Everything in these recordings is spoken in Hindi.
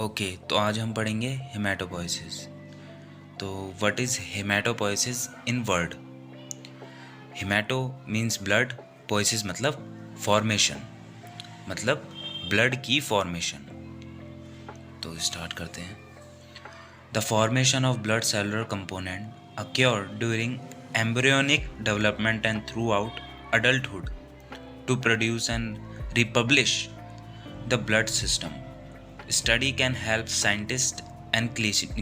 ओके, तो आज हम पढ़ेंगे हेमाटोपोइसिस। तो what is haematopoiesis in word? Haemato means blood, poiesis मतलब फॉर्मेशन, मतलब ब्लड की फॉर्मेशन। तो स्टार्ट करते हैं। The formation of blood cellular component occur during embryonic development and throughout adulthood to produce and republish the blood system. Study can help scientists and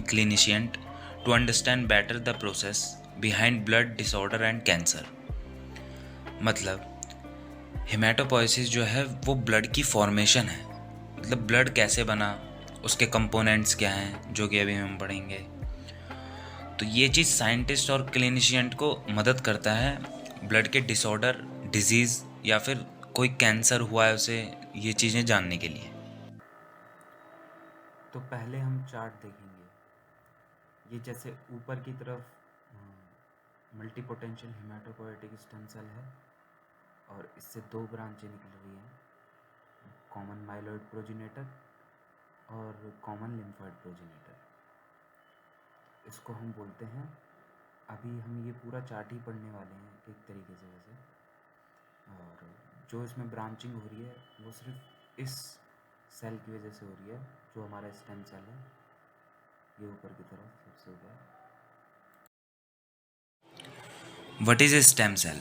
clinicians to understand better the process behind blood disorder and cancer. मतलब हेमाटोपोइसिस जो है वो ब्लड की फॉर्मेशन है, मतलब ब्लड कैसे बना, उसके कंपोनेंट्स क्या हैं, जो कि अभी हम पढ़ेंगे। तो ये चीज़ साइंटिस्ट और क्लिनिशियन को मदद करता है ब्लड के डिसऑर्डर, डिजीज़ या फिर कोई कैंसर हुआ है उसे ये चीज़ें जानने के लिए। तो पहले हम चार्ट देखेंगे। ये जैसे ऊपर की तरफ multi potential hematopoietic stem cell है और इससे दो ब्रांचें निकल रही हैं, कॉमन माइलॉइड प्रोजेनेटर और कॉमन लिम्फोइड प्रोजेनेटर। इसको हम बोलते हैं, अभी हम ये पूरा चार्ट ही पढ़ने वाले हैं एक तरीके से वैसे, और जो इसमें ब्रांचिंग हो रही है वो सिर्फ इस सेल की वजह से हो रही है जो हमारा स्टेम सेल है, ये ऊपर की तरफ सबसे ऊपर। What is a stem cell?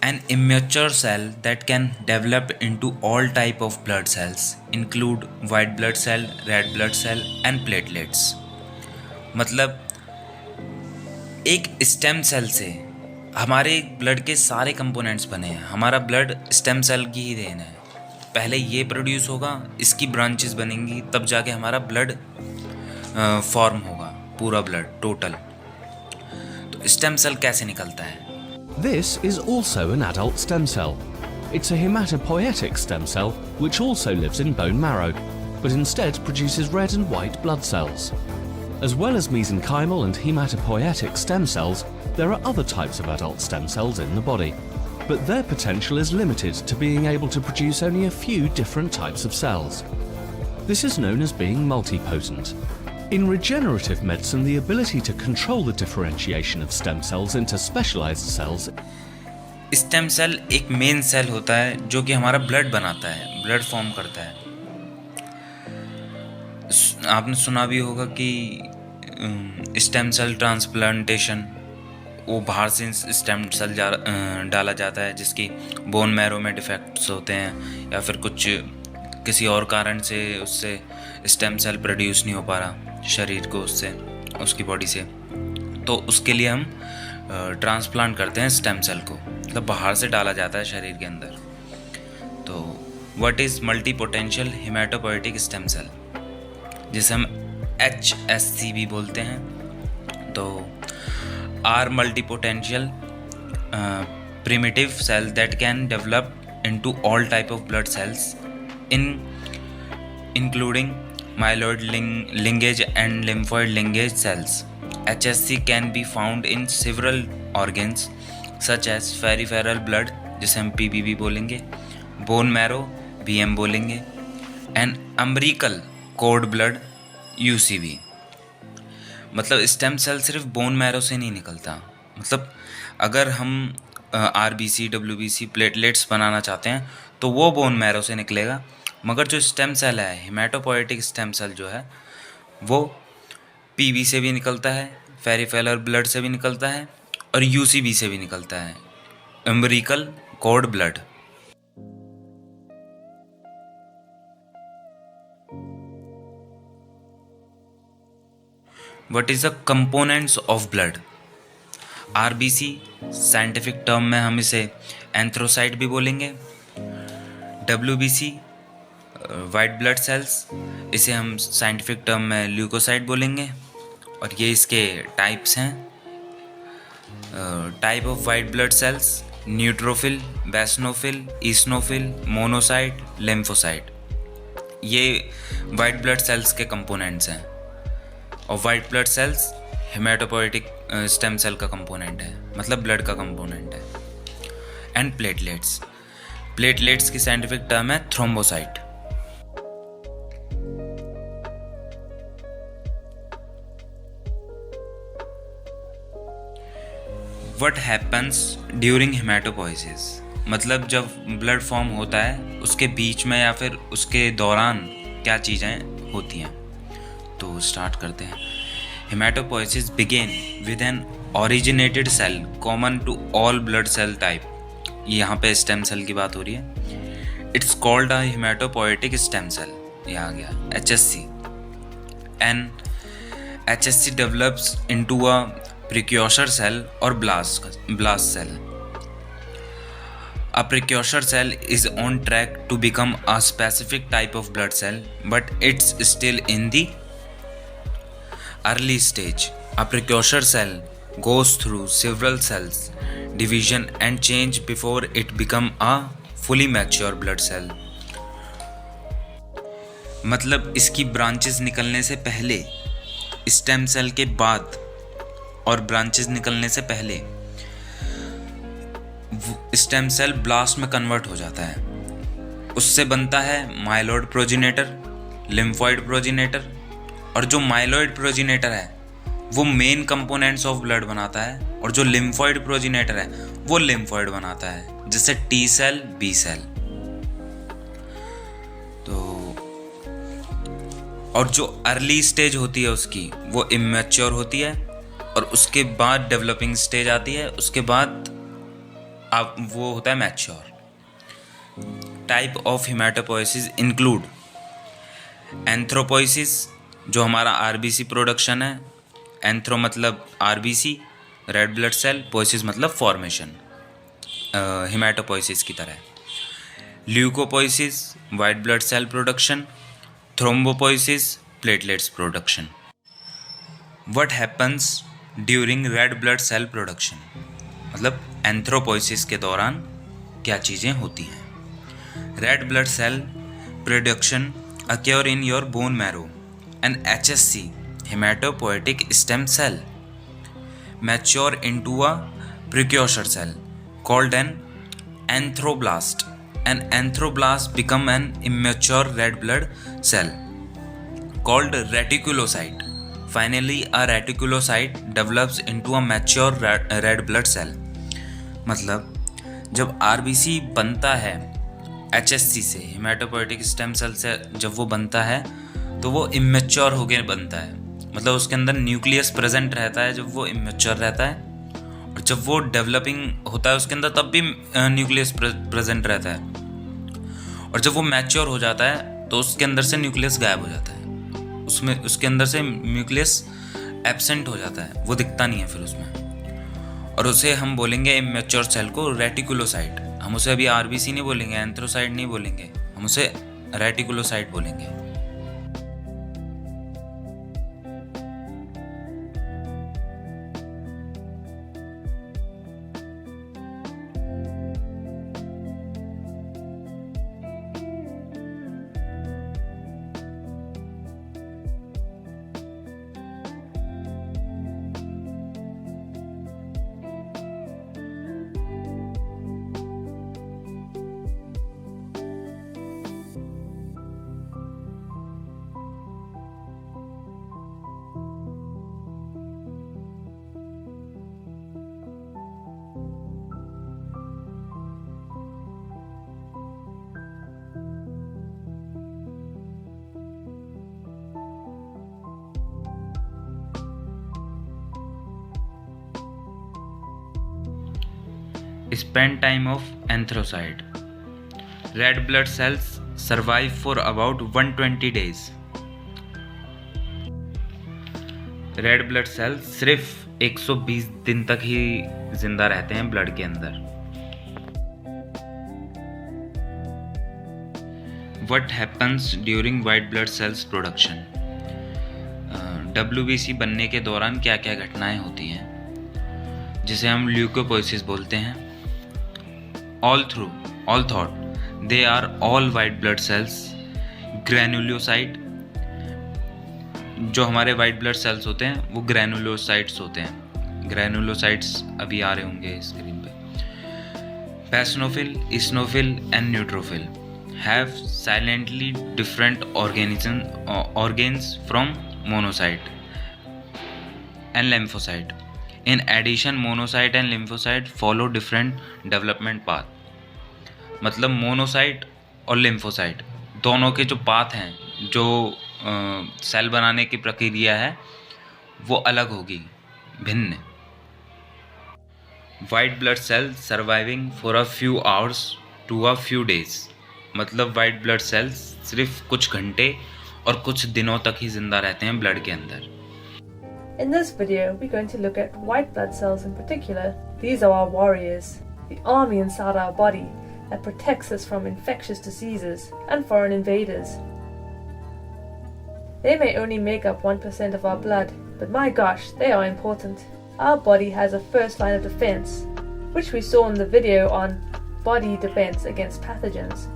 An immature cell that can develop into all type of blood cells include white blood cell, red blood cell and platelets. मतलब एक स्टेम सेल से हमारे ब्लड के सारे कंपोनेंट्स बने हैं। हमारा ब्लड स्टेम सेल की ही देन है। पहले ये प्रोड्यूस होगा, इसकी ब्रांचेस बनेंगी, तब जाके हमारा ब्लड फॉर्म होगा, पूरा ब्लड टोटल। तो स्टेम सेल कैसे निकलता है? This is also an adult stem cell. It's a hematopoietic stem cell which also lives in bone marrow, but instead produces red and white blood cells. As well as mesenchymal and hematopoietic stem cells, there are other types of adult stem cells in the body, but their potential is limited to being able to produce only a few different types of cells. This is known as being multipotent. In regenerative medicine, the ability to control the differentiation of stem cells into specialized cells. Stem cell एक मेन सेल होता है जो कि हमारा ब्लड बनाता है, ब्लड फॉर्म करता है। आपने सुना भी होगा कि स्टेम सेल ट्रांसप्लांटेशन, वो बाहर से स्टेम सेल डाला जाता है जिसकी बोन मैरो में डिफेक्ट्स होते हैं या फिर कुछ किसी और कारण से उससे स्टेम सेल प्रोड्यूस नहीं हो पा रहा शरीर को, उससे उसकी बॉडी से, तो उसके लिए हम ट्रांसप्लांट करते हैं स्टेम सेल को, मतलब बाहर से डाला जाता है शरीर के अंदर। तो what is multi potential hematopoietic stem cell, जिसे हम HSC भी बोलते हैं। तो are multi potential primitive cell that can develop into all type of blood cells including myeloid lineage and lymphoid lineage cells. HSC can be found in several organs such as peripheral blood, जिसे हम PBB बोलेंगे, bone marrow BM बोलेंगे, and umbilical cord blood UCB। मतलब स्टेम सेल सिर्फ बोन मैरो से नहीं निकलता, मतलब अगर हम RBC, WBC, प्लेटलेट्स बनाना चाहते हैं तो वो बोन मैरो से निकलेगा, मगर जो स्टेम सेल है, हेमाटोपोएटिक स्टेम सेल जो है, वो PB से भी निकलता है, पेरिफेरल ब्लड से भी निकलता है और UCB से भी निकलता है, umbilical cord blood. What is the components of blood? RBC scientific term में हम इसे एंथ्रोसाइट भी बोलेंगे, WBC वाइट ब्लड सेल्स, इसे हम साइंटिफिक टर्म में ल्यूकोसाइट बोलेंगे, और ये इसके टाइप्स हैं। Type of white blood cells: neutrophil, basophil, eosinophil, monocyte, lymphocyte. ये वाइट ब्लड सेल्स के कंपोनेंट्स हैं, और white blood cells haematopoietic stem cell का कंपोनेंट है, मतलब ब्लड का कंपोनेंट है। एंड प्लेटलेट्स, प्लेटलेट्स की साइंटिफिक टर्म है thrombocyte. What happens during haematopoiesis, मतलब जब ब्लड फॉर्म होता है उसके बीच में या फिर उसके दौरान क्या चीज़ें होती हैं। तो स्टार्ट करते हैं। Hematopoiesis begin with an originated cell common to all blood cell type. यहाँ पे स्टेम सेल की बात हो रही है। It's called a hematopoietic stem cell, ये आ गया HSC। An HSC develops into a precursor cell or blast cell. A precursor cell is on track to become a specific type of blood cell, but it's still in the early stage. A precursor cell goes through several cells division and change before it become a fully mature blood cell. मतलब इसकी ब्रांचेस निकलने से पहले, स्टेम सेल के बाद और ब्रांचेस निकलने से पहले स्टेम सेल ब्लास्ट में कन्वर्ट हो जाता है। उससे बनता है माइलॉइड प्रोजेनेटर, लिम्फॉइड प्रोजेनेटर, और जो माइलॉइड प्रोजेनेटर है वो मेन कंपोनेंट्स ऑफ ब्लड बनाता है, और जो लिम्फॉइड प्रोजेनेटर है वो लिम्फॉइड बनाता है, जैसे टी सेल, बी सेल। तो और जो अर्ली स्टेज होती है उसकी वो इमैच्योर होती है, और उसके बाद डेवलपिंग स्टेज आती है, उसके बाद अब वो होता है mature. Type of hematopoiesis include erythropoiesis, जो हमारा आरबीसी प्रोडक्शन है। एंथ्रो मतलब RBC, red blood cell, poiesis मतलब फॉर्मेशन, हेमाटोपोइसिस की तरह। Leukopoiesis, white blood cell production. Thrombopoiesis, platelets production. What happens during red blood cell production, मतलब एंथ्रोपोइसिस के दौरान क्या चीज़ें होती हैं। Red blood cell production occur in your bone marrow and HSC hematopoietic stem cell mature into a precursor cell called an anthroblast. An anthroblast become an immature red blood cell called reticulocyte. Finally, a reticulocyte develops into a mature red blood cell. मतलब जब RBC बनता है HSC से, हेमाटोपोएटिक स्टेम सेल से जब वो बनता है तो वो इमेच्योर होकर बनता है, मतलब उसके अंदर न्यूक्लियस प्रेजेंट रहता है जब वो इमेच्योर रहता है, और जब वो डेवलपिंग होता है उसके अंदर तब भी न्यूक्लियस प्रेजेंट रहता है, और जब वो मैच्योर हो जाता है तो उसके अंदर से न्यूक्लियस गायब हो जाता है, उसमें उसके अंदर से न्यूक्लियस एब्सेंट हो जाता है, वो दिखता नहीं है फिर उसमें, और उसे हम बोलेंगे इमेच्योर सेल को रेटिकुलोसाइट। हम उसे अभी आरबीसी नहीं बोलेंगे, एंथ्रोसाइट नहीं बोलेंगे, हम उसे रेटिकुलोसाइट बोलेंगे। Spend time of anthracite. Red blood cells survive for about 120 days. Red blood cell सिर्फ 120 दिन तक ही जिंदा रहते हैं ब्लड के अंदर। What happens during white blood cells production? WBC बनने के दौरान क्या क्या घटनाएं होती हैं, जिसे हम ल्यूकोपोइसिस बोलते हैं। all thought they are all white blood cells. Granulocyte, जो हमारे वाइट ब्लड सेल्स होते हैं वो ग्रैनुलोसाइट्स होते हैं। ग्रैनुलोसाइट्स अभी आ रहे होंगे स्क्रीन पे। Basophil, eosinophil and neutrophil have silently different organs from monocyte and lymphocyte. In addition monocyte and lymphocyte follow different development path. मतलब मोनोसाइट और लिम्फोसाइट दोनों के जो पाथ हैं, जो सेल बनाने की प्रक्रिया है, वो अलग होगी, भिन्न। White blood cell surviving for a few hours to a few days. मतलब वाइट ब्लड सेल्स सिर्फ कुछ घंटे और कुछ दिनों तक ही जिंदा रहते हैं ब्लड के अंदर। In this video, we're going to look at white blood cells in particular. These are our warriors, the army inside our body that protects us from infectious diseases and foreign invaders. They may only make up 1% of our blood, but my gosh, they are important. Our body has a first line of defense, which we saw in the video on body defense against pathogens.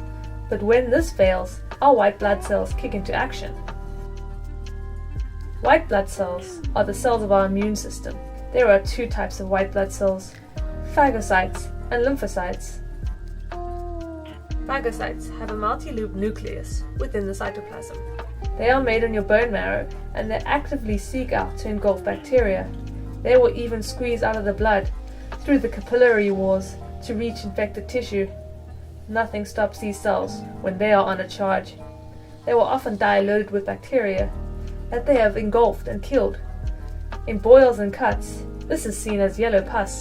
But when this fails, our white blood cells kick into action. White blood cells are the cells of our immune system. There are two types of white blood cells, phagocytes and lymphocytes. Phagocytes have a multi-loop nucleus within the cytoplasm. They are made in your bone marrow and they actively seek out to engulf bacteria. They will even squeeze out of the blood through the capillary walls to reach infected tissue. Nothing stops these cells when they are on a charge. They will often die loaded with bacteria that they have engulfed and killed. In boils and cuts, this is seen as yellow pus.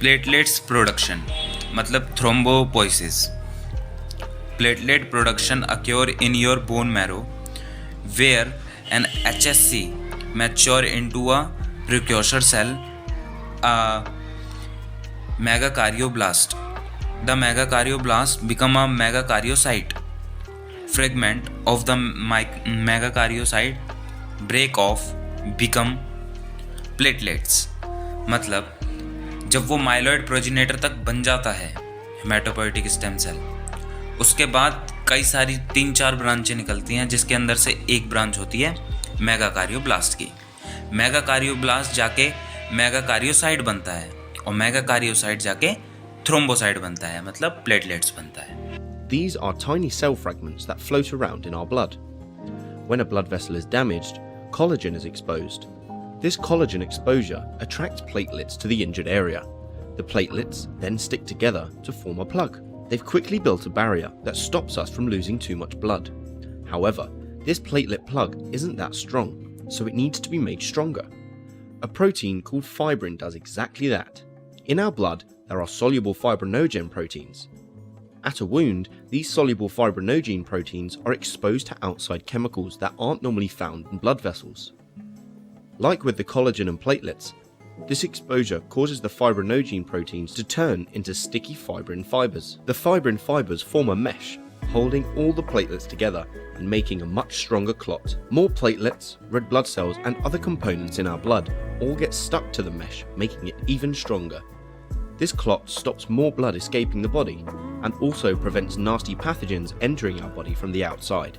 Platelets production मतलब thrombopoiesis. Platelet production occur in your bone marrow where an HSC mature into a precursor cell, a megakaryoblast. The megakaryoblast become a megakaryocyte. Fragment of the megakaryocyte break off become platelets. मतलब जब वो माइलॉइड प्रोजेनेटर तक बन जाता है हेमाटोपोइटिक स्टेम सेल, उसके बाद कई सारी 3-4 ब्रांचें निकलती हैं, जिसके अंदर से एक ब्रांच होती है मेगाकार्योब्लास्ट की। मेगाकार्योब्लास्ट जाके मेगाकार्योसाइट बनता है और मेगाकार्योसाइट जाके थ्रोम्बोसाइट बनता है, मतलब प्लेटलेट्स बनता है। These are tiny cell fragments that float around in our blood. When a blood vessel is damaged, collagen is exposed. This collagen exposure attracts platelets to the injured area. The platelets then stick together to form a plug. They've quickly built a barrier that stops us from losing too much blood. However, this platelet plug isn't that strong, so it needs to be made stronger. A protein called fibrin does exactly that. In our blood, there are soluble fibrinogen proteins. At a wound, these soluble fibrinogen proteins are exposed to outside chemicals that aren't normally found in blood vessels. Like with the collagen and platelets, this exposure causes the fibrinogen proteins to turn into sticky fibrin fibers. The fibrin fibers form a mesh, holding all the platelets together and making a much stronger clot. More platelets, red blood cells and other components in our blood all get stuck to the mesh, making it even stronger. This clot stops more blood escaping the body and also prevents nasty pathogens entering our body from the outside.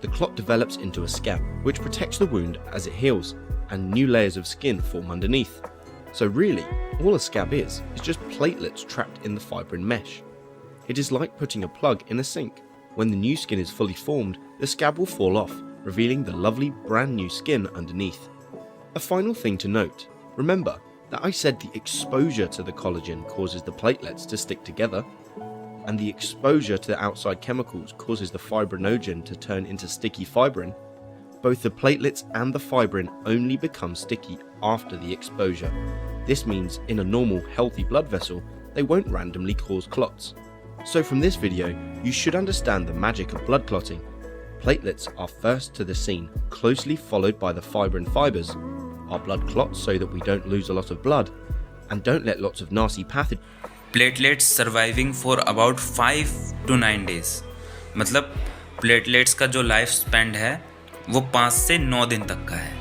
The clot develops into a scab, which protects the wound as it heals, and new layers of skin form underneath. So really, all a scab is just platelets trapped in the fibrin mesh. It is like putting a plug in a sink. When the new skin is fully formed, the scab will fall off, revealing the lovely brand new skin underneath. A final thing to note, remember that I said the exposure to the collagen causes the platelets to stick together, and the exposure to the outside chemicals causes the fibrinogen to turn into sticky fibrin. Both the platelets and the fibrin only become sticky after the exposure. This means in a normal, healthy blood vessel, they won't randomly cause clots. So from this video, you should understand the magic of blood clotting. Platelets are first to the scene, closely followed by the fibrin fibers. Our blood clots so that we don't lose a lot of blood, and don't let lots of nasty pathogens. Platelets surviving for about 5 to 9 days. मतलब प्लेटलेट्स का जो लाइफ स्पैन है वो 5 से 9 दिन तक का है।